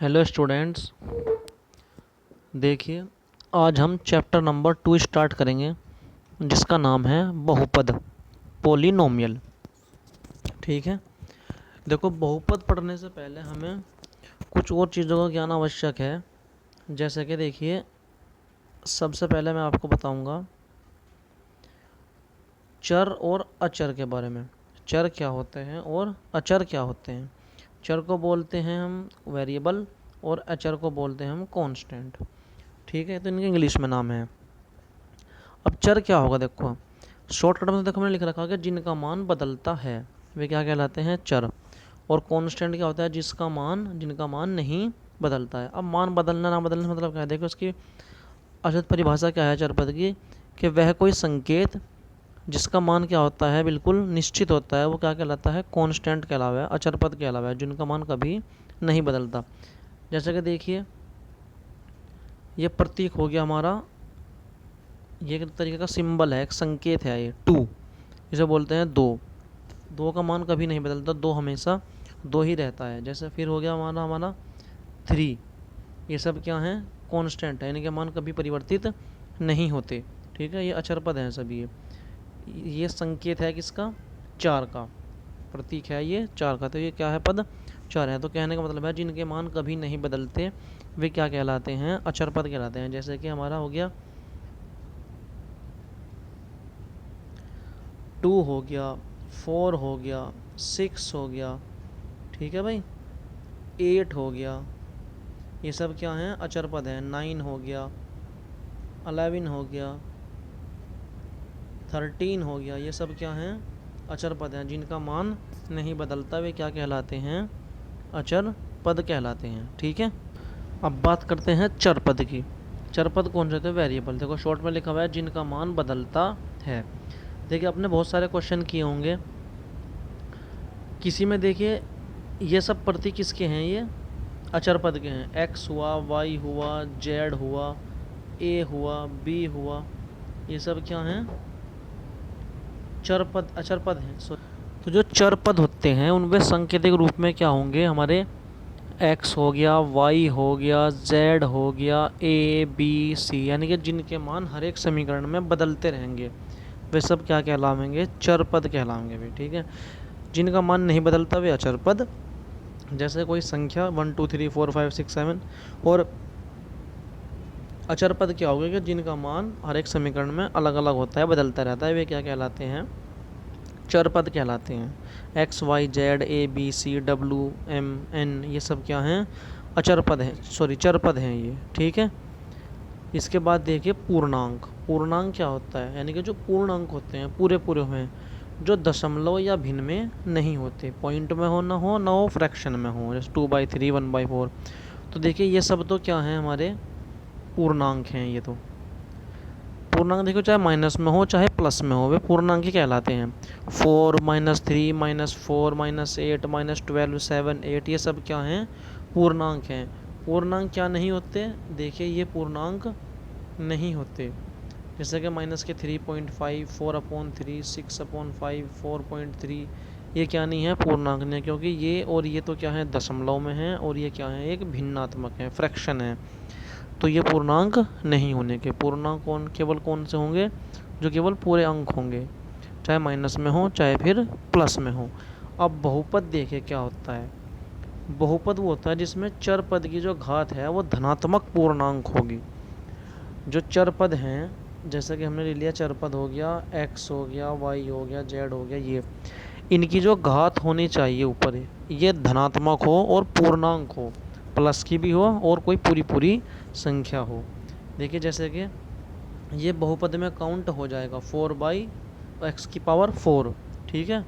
Hello students, देखिए आज हम चैप्टर नंबर 2 स्टार्ट करेंगे जिसका नाम है बहुपद पोलिनोमियल। ठीक है। देखो, बहुपद पढ़ने से पहले हमें कुछ और चीज़ों का ज्ञान आवश्यक है। जैसे कि देखिए, सबसे पहले मैं आपको बताऊंगा चर और अचर के बारे में। चर क्या होते हैं और अचर क्या होते हैं। चर को बोलते हैं हम वेरिएबल और अचर को बोलते हैं हम कांस्टेंट। ठीक है, तो इनके इंग्लिश में नाम है। अब चर क्या होगा, देखो शॉर्टकट में देखो मैंने लिख रखा है कि जिनका मान बदलता है वे क्या कहलाते हैं, चर। और कांस्टेंट क्या होता है, जिनका मान नहीं बदलता है। अब मान बदलना ना बदलना मतलब क्या है, देखो उसकी अशुद्ध परिभाषा क्या है चर पद की, कि वह कोई संकेत जिसका मान क्या होता है, बिल्कुल निश्चित होता है, वो क्या कहलाता है, कांस्टेंट कहलावा है, अचर पद कहलावा है, जिनका मान कभी नहीं बदलता। जैसे कि देखिए, ये प्रतीक हो गया हमारा, ये एक तरीके का सिंबल है, एक संकेत है, ये टू, इसे बोलते हैं दो। दो का मान कभी नहीं बदलता, दो हमेशा दो ही रहता है। जैसे फिर हो गया हमारा हमारा थ्री, ये सब क्या है, कांस्टेंट है, इनके मान कभी परिवर्तित नहीं होते। ठीक है, ये अचर पद हैं सभी। ये संकेत है किसका, चार का, प्रतीक है ये चार का, तो ये क्या है, पद चार है। तो कहने का मतलब है जिनके मान कभी नहीं बदलते वे क्या कहलाते हैं, अचर पद कहलाते हैं। जैसे कि हमारा हो गया टू हो गया, फोर हो गया, सिक्स हो गया, ठीक है भाई, एट हो गया, ये सब क्या हैं, अचर पद हैं। नाइन हो गया, 11 हो गया, 13 हो गया, ये सब क्या हैं, अचर पद हैं, जिनका मान नहीं बदलता, वे क्या कहलाते हैं, अचर पद कहलाते हैं। ठीक है। अब बात करते हैं चर पद की। चर पद कौन से होते हैं, वेरिएबल। देखो शॉर्ट में लिखा हुआ है जिनका मान बदलता है। देखिए, आपने बहुत सारे क्वेश्चन किए होंगे, किसी में देखिए ये सब प्रतीक किसके हैं, ये अचर पद के हैं। एक्स हुआ, वाई हुआ, जेड हुआ, ए हुआ, बी हुआ, ये सब क्या हैं, चर पद, अचर पद हैं। तो जो चर पद होते हैं उनमें सांकेतिक रूप में क्या होंगे, हमारे एक्स हो गया, वाई हो गया, जेड हो गया, ए बी सी, यानी कि जिनके मान हर एक समीकरण में बदलते रहेंगे, वे सब क्या कहलाएंगे, चर पद कहलाएंगे भी। ठीक है। जिनका मान नहीं बदलता वे अचर पद। जैसे कोई संख्या 1 2 3 4 5 6 7, और अचर पद क्या होगा कि जिनका मान हर एक समीकरण में अलग अलग होता है, बदलता रहता है, वे क्या कहलाते हैं, चर पद कहलाते हैं। X Y Z A B C W M N, ये सब क्या हैं, अचर पद हैं, सॉरी चर पद हैं ये। ठीक है। इसके बाद देखिए पूर्णांक। पूर्णांक क्या होता है, यानी कि जो पूर्ण अंक होते हैं, पूरे पूरे हुए, जो दशमलव या भिन्न में नहीं होते, पॉइंट में हो ना हो फ्रैक्शन में हो, जैसे 2/3 1/4। तो देखिए ये सब तो क्या हैं, हमारे पूर्णांक हैं। ये तो पूर्णांक देखो, चाहे माइनस में हो चाहे प्लस में हो, वे पूर्णांक ही कहलाते हैं। 4 -3 -4 -8 -12 7 8, ये सब क्या हैं, पूर्णांक हैं। पूर्णांक क्या नहीं होते, देखिए ये पूर्णांक नहीं होते। जैसे कि -3.5 4/3 6/5 4.3, ये क्या नहीं है, पूर्णांक नहीं है, क्योंकि ये और ये तो क्या है, दशमलव में है, और ये क्या है, एक भिन्नात्मक है, फ्रैक्शन है। तो ये पूर्णांक नहीं होने के। पूर्णांक केवल कौन से होंगे, जो केवल पूरे अंक होंगे, चाहे माइनस में हो चाहे फिर प्लस में हो। अब बहुपद देखिए क्या होता है। बहुपद वो होता है जिसमें चर पद की जो घात है वो धनात्मक पूर्णांक होगी। जो चर पद हैं, जैसे कि हमने ले लिया, चर पद हो गया, एक्स हो गया, वाई हो गया, जेड हो गया, ये इनकी जो घात होनी चाहिए ऊपर, ये धनात्मक हो और पूर्णांक हो, प्लस की भी हो और कोई पूरी पूरी संख्या हो। देखिए जैसे कि ये बहुपद में काउंट हो जाएगा 4/x⁴। ठीक है।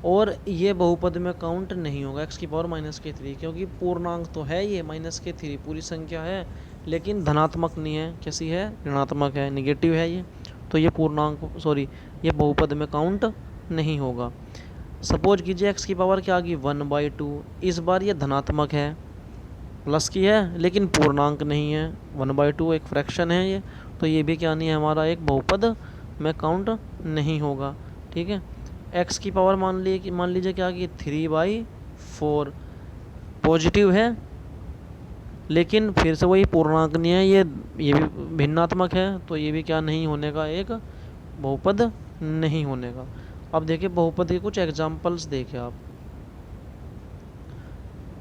और ये बहुपद में काउंट नहीं होगा x⁻³ क्योंकि पूर्णांक तो है, ये -3 पूरी संख्या है, लेकिन धनात्मक नहीं है, कैसी है, ऋणात्मक है, निगेटिव है ये। तो ये पूर्णांक, सॉरी, ये बहुपद में काउंट नहीं होगा। सपोज कीजिए x की पावर क्या आ गई, 1/2। इस बार ये धनात्मक है, प्लस की है, लेकिन पूर्णांक नहीं है, 1/2 एक फ्रैक्शन है ये, तो ये भी क्या नहीं है, हमारा एक बहुपद में काउंट नहीं होगा। ठीक है। x की पावर मान लीजिए क्या कि 3/4 पॉजिटिव है, लेकिन फिर से वही पूर्णांक नहीं है, ये भी भिन्नात्मक है, तो ये भी क्या नहीं होने का, एक बहुपद नहीं होने का। अब देखिए बहुपद के कुछ एग्जाम्पल्स देखिए आप,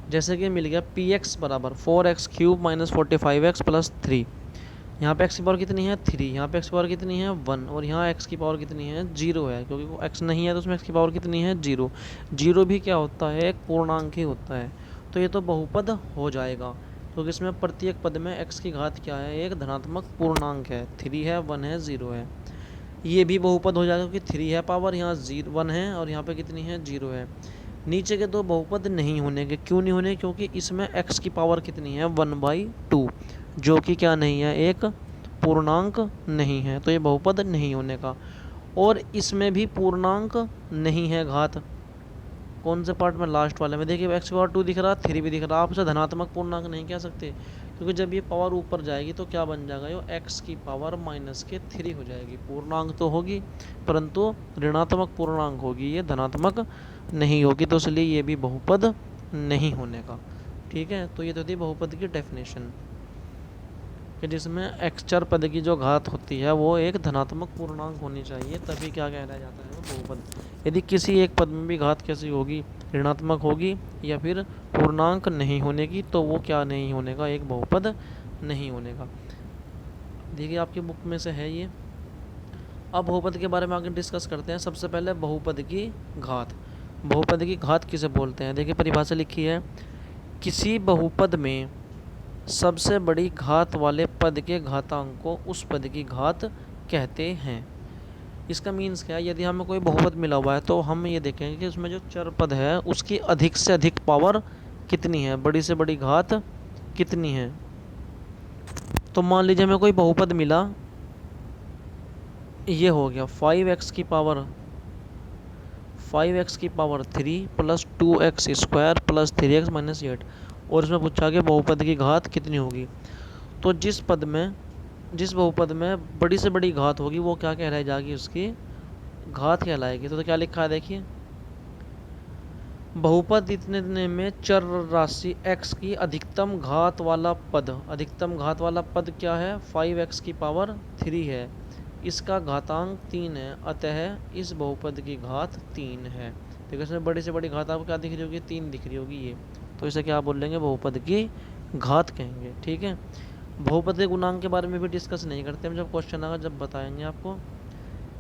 जैसे कि मिल गया पी एक्स बराबर 4x³ माइनस 45x प्लस 3। यहाँ पे x की पावर कितनी है 3, यहाँ पे x की पावर कितनी है 1, और यहाँ x की पावर कितनी है 0 है, क्योंकि वो x नहीं है तो उसमें x की पावर कितनी है 0। 0 भी क्या होता है, एक पूर्णांक ही होता है, तो ये तो बहुपद हो जाएगा, क्योंकि इसमें प्रत्येक पद में x की घात क्या है, एक धनात्मक पूर्णांक है, 3 है 1 है 0 है। ये भी बहुपद हो जाएगा क्योंकि 3 है पावर, यहाँ 1 है और यहाँ पे कितनी है 0 है। नीचे के दो बहुपद नहीं होने के, क्यों नहीं होने, क्योंकि इसमें x की पावर कितनी है 1/2, जो कि क्या नहीं है, एक पूर्णांक नहीं है, तो ये बहुपद नहीं होने का। और इसमें भी पूर्णांक नहीं है घात, कौन से पार्ट में, लास्ट वाले में देखिए x की पावर 2 दिख रहा, 3 भी दिख रहा, आप उसे धनात्मक पूर्णांक नहीं कह सकते, क्योंकि जब ये पावर ऊपर जाएगी तो क्या बन जाएगा, ये x की पावर -3 हो जाएगी। पूर्णांक तो होगी परंतु ऋणात्मक पूर्णांक होगी, ये धनात्मक नहीं होगी, तो इसलिए ये भी बहुपद नहीं होने का। ठीक है, तो ये तो थी बहुपद की डेफिनेशन, कि जिसमें x चर पद की जो घात होती है वो एक धनात्मक पूर्णांक होनी चाहिए, तभी क्या कहलाया जाता है, वो बहुपद। यदि किसी एक पद में भी घात कैसी होगी, ऋणात्मक होगी या फिर पूर्णांक नहीं होने की, तो वो क्या नहीं होने का, एक बहुपद नहीं होने का। देखिए आपकी बुक में से है ये। अब बहुपद के बारे में आगे डिस्कस करते हैं। सबसे पहले बहुपद की घात। बहुपद की घात किसे बोलते हैं, देखिए परिभाषा लिखी है, किसी बहुपद में सबसे बड़ी घात वाले पद के घातांक को उस पद की घात कहते हैं। इसका मीन्स क्या है, यदि हमें कोई बहुपद मिला हुआ है तो हम ये देखेंगे कि उसमें जो चर पद है उसकी अधिक से अधिक पावर कितनी है, बड़ी से बड़ी घात कितनी है। तो मान लीजिए हमें कोई बहुपद मिला, ये हो गया 5x की power 3 plus 2x² plus 3x minus 8, और इसमें पूछा कि बहुपद की घात कितनी होगी। तो जिस बहुपद में बड़ी से बड़ी घात होगी वो क्या कहलाई जाएगी, उसकी घात कहलाएगी। तो क्या लिखा है देखिए, बहुपद इतने में चर राशि x की अधिकतम घात वाला पद, अधिकतम घात वाला पद क्या है, 5x की पावर 3 है, इसका घातांक 3 है, अतः इस बहुपद की घात 3 है। देखो इसमें बड़ी से बड़ी घात आपको क्या दिख रही होगी, 3 दिख रही होगी ये, तो इसे क्या बोलेंगे, बहुपद की घात कहेंगे। ठीक है, बहुपद के गुणांक के बारे में भी डिस्कस नहीं करते हम, जब क्वेश्चन आएगा जब बताएंगे आपको।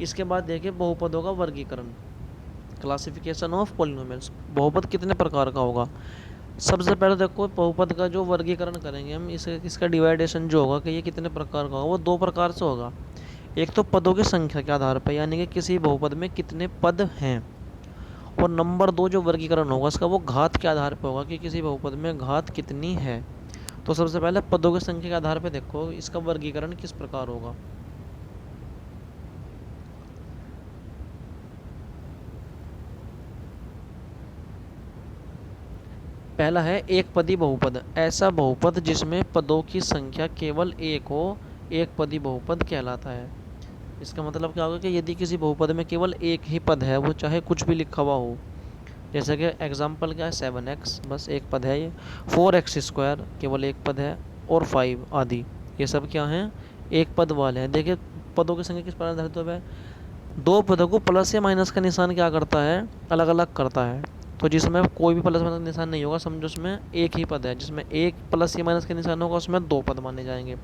इसके बाद देखिए बहुपदों का वर्गीकरण, क्लासिफिकेशन ऑफ पॉलिनोमियल्स। बहुपद कितने प्रकार का होगा, सबसे पहले देखो बहुपद का जो वर्गीकरण करेंगे हम, इसका डिवाइडेशन जो होगा कि ये कितने प्रकार का होगा, वो 2 प्रकार से होगा। एक तो पदों की संख्या के आधार पर, यानी कि किसी बहुपद में कितने पद हैं, और नंबर 2 जो वर्गीकरण होगा इसका, वो घात के आधार पर होगा कि किसी बहुपद में घात कितनी है। तो सबसे पहले पदों की संख्या के आधार पर देखो इसका वर्गीकरण किस प्रकार होगा। पहला है एक पदी बहुपद, ऐसा बहुपद जिसमें पदों की संख्या केवल एक हो, एक पदी बहुपद कहलाता है। इसका मतलब क्या होगा कि यदि किसी बहुपद में केवल एक ही पद है, वो चाहे कुछ भी लिखा हुआ हो, जैसे कि एग्जाम्पल क्या है 7x, बस एक पद है ये, 4x² केवल एक पद है, और 5 आदि, ये सब क्या हैं, एक पद वाले हैं। देखिए पदों की संख्या किस पर आधारित है, 2 पदों को प्लस या माइनस का निशान क्या करता है, अलग अलग करता है। तो जिसमें कोई भी प्लस माइनस का निशान नहीं होगा, समझो उसमें एक ही पद है, जिसमें एक प्लस या माइनस का निशान होगा उसमें 2 पद माने जाएंगे।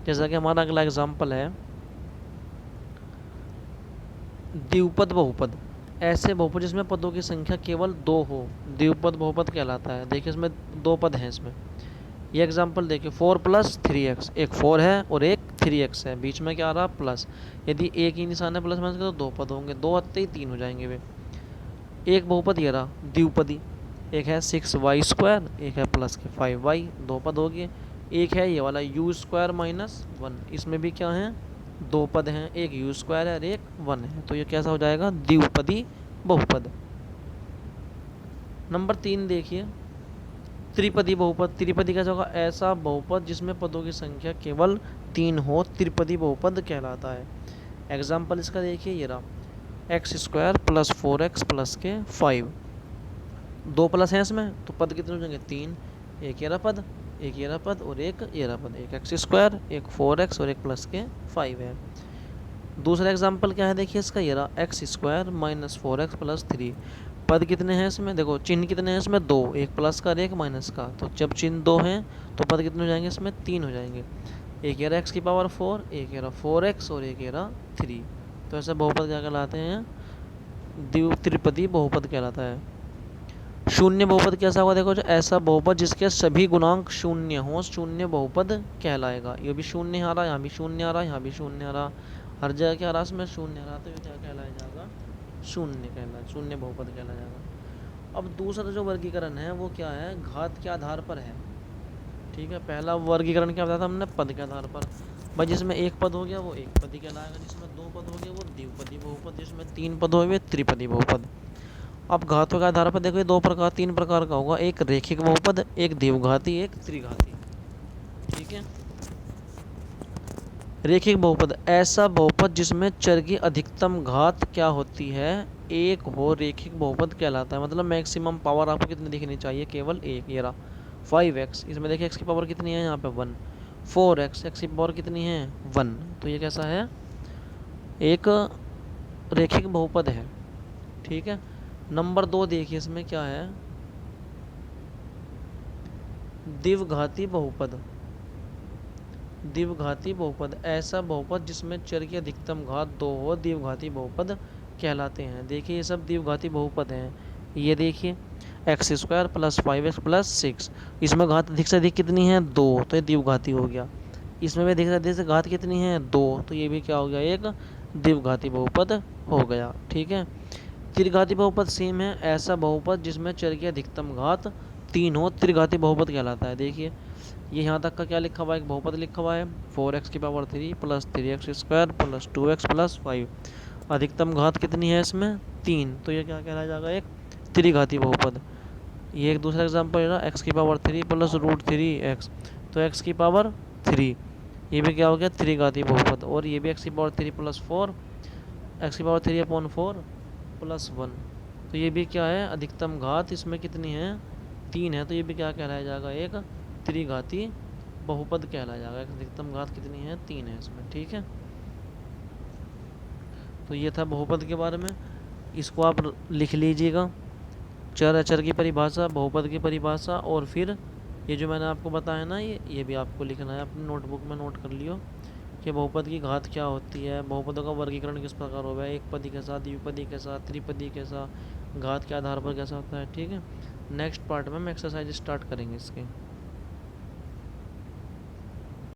जैसा कि हमारा अगला एग्जाम्पल है द्विपद बहुपद, ऐसे बहुपद जिसमें पदों की संख्या केवल 2 हो, द्विपद बहुपद कहलाता है। देखिए इसमें 2 पद हैं इसमें, ये एग्जाम्पल देखिए 4 + 3x, एक 4 है और एक 3x है, बीच में क्या आ रहा प्लस, यदि एक ही निशान है प्लस माइनस का तो 2 पद होंगे, 2 आते ही 3 हो जाएंगे वे। एक बहुपद ये रहा द्विपदी, एक है 6y², एक है प्लस के 5y, 2 पद हो गए। एक है ये वाला u² - 1, इसमें भी क्या है, 2 पद हैं, एक u² है और एक 1 है, तो ये कैसा हो जाएगा, द्विपदी बहुपद। नंबर 3 देखिए त्रिपदी बहुपद। त्रिपदी कैसा होगा, ऐसा बहुपद जिसमें पदों की संख्या केवल 3 हो, त्रिपदी बहुपद कहलाता है। एग्जाम्पल इसका देखिए ये रहा x² + 4x प्लस के 5, 2 प्लस हैं इसमें तो पद कितने हो जाएंगे 3, एक येरा पद, एक येरा पद और एक येरा पद, एक एक्स स्क्वायर, एक 4x और एक प्लस के 5 है। दूसरा एग्जाम्पल क्या है देखिए इसका, ये रहा x square minus 4x plus 3। पद कितने हैं इसमें, देखो चिन्ह कितने हैं इसमें, दो, एक प्लस का और एक माइनस का। तो जब चिन्ह दो हैं तो पद कितने हो जाएंगे इसमें, 3 हो जाएंगे। एक ये रहा एक्स की पावर 4, एक ये रहा 4x और एक ये रहा 3। तो ऐसे बहुपद क्या कहलाते हैं, द्वित्रिपदी बहुपद कहलाता है। शून्य बहुपद कैसा होगा, देखो जो ऐसा बहुपद जिसके सभी गुणांक शून्य हो, शून्य बहुपद कहलाएगा। ये भी शून्य आ रहा, यहाँ भी शून्य आ रहा, यहाँ भी शून्य आ रहा, हर जगह क्या आ रहा इसमें शून्य आ रहा, तो ये क्या कहलाया जाएगा, शून्य कहलाए, शून्य बहुपद कहलाया जाएगा। अब दूसरा जो वर्गीकरण है वो क्या है, घात के आधार पर है। ठीक है, पहला वर्गीकरण क्या बताया था हमने, पद के आधार पर। भाई जिसमें एक पद हो गया वो एक पदी कहलाएगा, जिसमें दो पद हो गया वो द्विपदी बहुपद, जिसमें तीन पद हो गए त्रिपदी बहुपद। अब घातों के आधार पर देखो ये दो प्रकार, तीन प्रकार का होगा, एक रेखिक बहुपद, एक द्विघाती, एक त्रिघाती। ठीक है, रेखिक बहुपद ऐसा बहुपद जिसमें चर की अधिकतम घात क्या होती है, एक हो, रेखिक बहुपद कहलाता है। मतलब मैक्सिमम पावर आपको कितनी दिखनी चाहिए, केवल एक। ये रहा 5x, इसमें देखिए x की पावर कितनी है यहाँ पे 1, 4x, x की पावर कितनी है 1। तो ये कैसा है, एक रेखिक बहुपद है। ठीक है, नंबर 2 देखिए इसमें क्या है, द्विघाती बहुपद। द्विघाती बहुपद ऐसा बहुपद जिसमें चर की अधिकतम घात 2 हो, द्विघाती बहुपद कहलाते हैं। देखिए ये सब द्विघाती बहुपद हैं। ये देखिए x square plus 5x plus 6, इसमें घात अधिक से अधिक कितनी है 2, तो ये द्विघाती हो गया। इसमें भी अधिक से अधिक घात कितनी है 2, तो ये भी क्या हो गया, एक द्विघाती बहुपद हो गया। ठीक है, त्रिघाती बहुपद सेम है, ऐसा बहुपद जिसमें चर की अधिकतम घात 3 हो, त्रिघाती बहुपद कहलाता है। देखिए ये यहाँ तक का क्या लिखा हुआ है, एक बहुपद लिखा हुआ है 4x की power 3 plus 3x square plus 2x plus 5, अधिकतम घात कितनी है इसमें 3, तो ये क्या कहलाया जाएगा, एक त्रिघाती बहुपद। ये एक दूसरा एग्जाम्पल है ना, x की पावर 3 प्लस √3x, तो x की पावर 3, ये भी क्या हो गया त्रिघाती बहुपद। और ये भी x की पावर 3 प्लस 4, x की पावर 3/4 प्लस 1, तो ये भी क्या है, अधिकतम घात इसमें कितनी है 3 है, तो ये भी क्या कहलाया जाएगा, एक त्रिघाती बहुपद कहलाया जाएगा। अधिकतम घात कितनी है 3 है इसमें। ठीक है, तो ये था बहुपद के बारे में, इसको आप लिख लीजिएगा, चर अचर की परिभाषा, बहुपद की परिभाषा, और फिर ये जो मैंने आपको बताया ना, ये भी आपको लिखना है, अपनी नोटबुक में नोट कर लियो कि बहुपद की घात क्या होती है, बहुपदों का वर्गीकरण किस प्रकार होगा, एक पदी के साथ, द्विपदी के साथ, त्रिपदी के साथ, घात के आधार पर कैसा होता है। ठीक है, नेक्स्ट पार्ट में हम एक्सरसाइज स्टार्ट करेंगे इसके।